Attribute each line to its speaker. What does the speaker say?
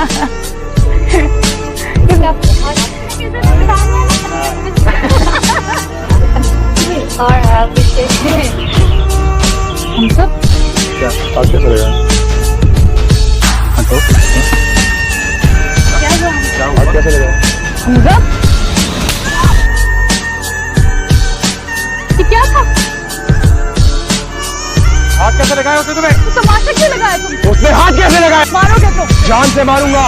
Speaker 1: और हम सब
Speaker 2: क्या आज कैसे लगा?
Speaker 1: क्या हुआ?
Speaker 2: आज कैसे लगा?
Speaker 1: हमजा ये क्या था?
Speaker 2: हाथ कैसे लगाया उसने तुम्हें?
Speaker 1: तो तमाशा क्यों लगाया तुम?
Speaker 2: उसने हाथ कैसे लगाया?
Speaker 1: मारोगे तुम?
Speaker 2: जान से मारूंगा।